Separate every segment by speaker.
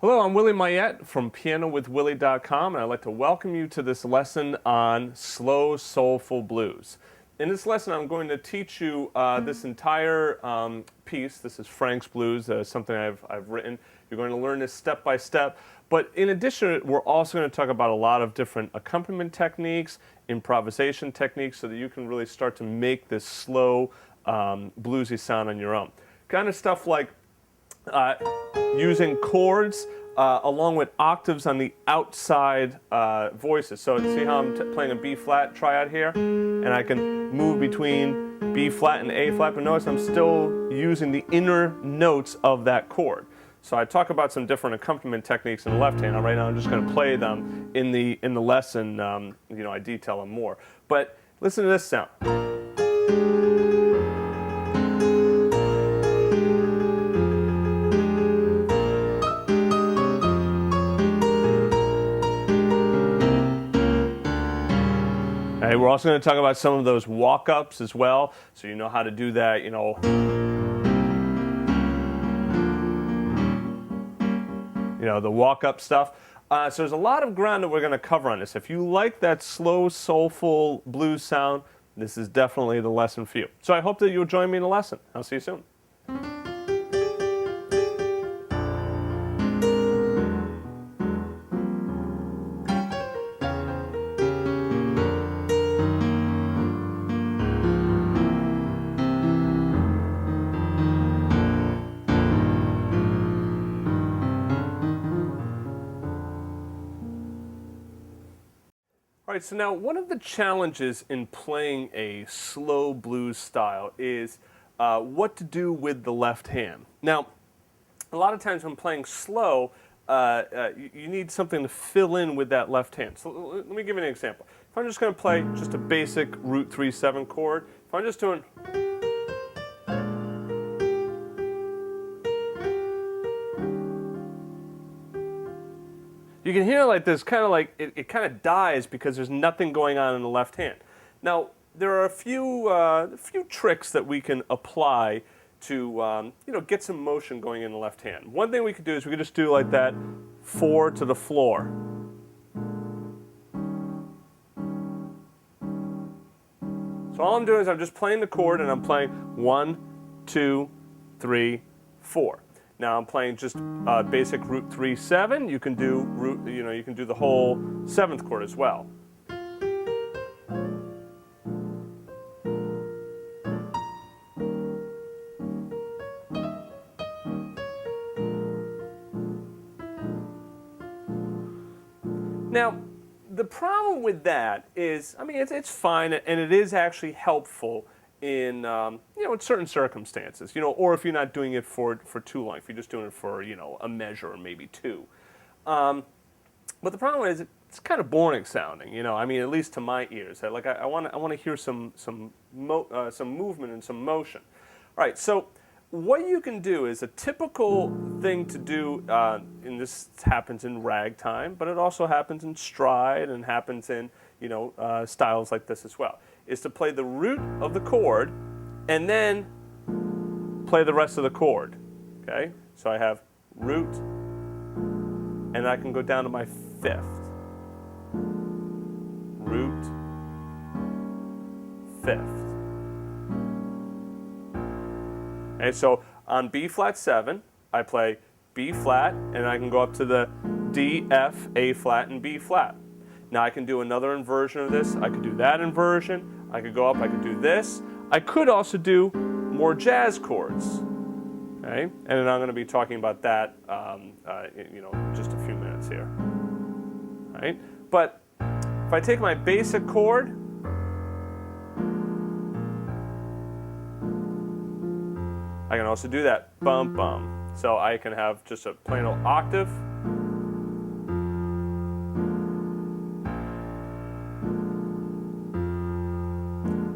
Speaker 1: Hello, I'm Willie Mayette from pianowithwillie.com, and I'd like to welcome you to this lesson on slow, soulful blues. In this lesson, I'm going to teach you this entire piece. This is Frank's Blues, something I've written. You're going to learn this step by step. But in addition, we're also going to talk about a lot of different accompaniment techniques, improvisation techniques, so that you can really start to make this slow, bluesy sound on your own. Kind of stuff like using chords along with octaves on the outside voices. So see how I'm playing a B flat triad here? And I can move between B flat and A flat, but notice I'm still using the inner notes of that chord. So I talk about some different accompaniment techniques in the left hand. Right now I'm just going to play them in the lesson. I detail them more. But listen to this sound. Okay, we're also going to talk about some of those walk-ups as well, so you know how to do that, the walk-up stuff. So there's a lot of ground that we're going to cover on this. If you like that slow, soulful blues sound, this is definitely the lesson for you. So I hope that you'll join me in the lesson. I'll see you soon. All right, so now one of the challenges in playing a slow blues style is what to do with the left hand. Now, a lot of times when playing slow, you need something to fill in with that left hand. So let me give you an example. If I'm just going to play just a basic root-3-7 chord, if I'm just doing... You can hear like this, kind of like it kind of dies because there's nothing going on in the left hand. Now there are a few tricks that we can apply to get some motion going in the left hand. One thing we could do is we could just do like that 4 to the floor. So all I'm doing is I'm just playing the chord and I'm playing 1, 2, 3, 4. Now I'm playing just basic root-3-7. You can do you can do the whole 7th chord as well. Now the problem with that is, it's fine and it is actually helpful in in certain circumstances, or if you're not doing it for too long, if you're just doing it for a measure or maybe two. But the problem is it's kind of boring sounding, at least to my ears. Like I want to hear some movement and some motion. All right, so what you can do is a typical thing to do, and this happens in ragtime, but it also happens in stride and happens in styles like this as well, is to play the root of the chord and then play the rest of the chord. Okay, so I have root, and I can go down to my 5th. Root, 5th. And so on B flat 7, I play B flat, and I can go up to the D, F, A flat, and B flat. Now I can do another inversion of this. I could do that inversion. I could go up. I could do this. I could also do more jazz chords. Okay, and then I'm going to be talking about that, in just a few minutes here. All right, but if I take my basic chord, I can also do that bum bum. So I can have just a plain old octave.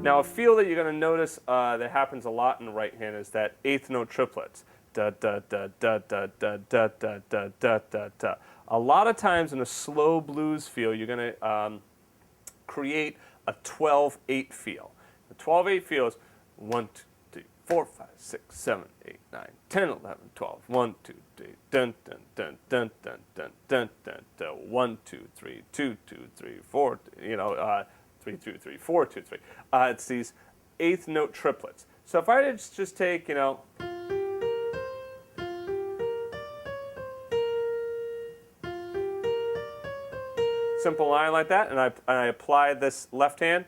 Speaker 1: Now a feel that you're going to notice that happens a lot in the right hand is that 8th note triplets. Da da da da da da da da da da da da. A lot of times in a slow blues feel, you're going to create a 12-8 feel. The 12-8 feel is 1, 2, 4, 5, 6, 7, 8, 9, 10, 11, 12. 1, 2, 3, dun dun dun dun dun dun dun dun dun. 1, 2, 3, 2, 2, 3, 4. 3, 2, 3, 4, 2, 3. It's these eighth note triplets. So if I just take, simple line like that, and I apply this left hand,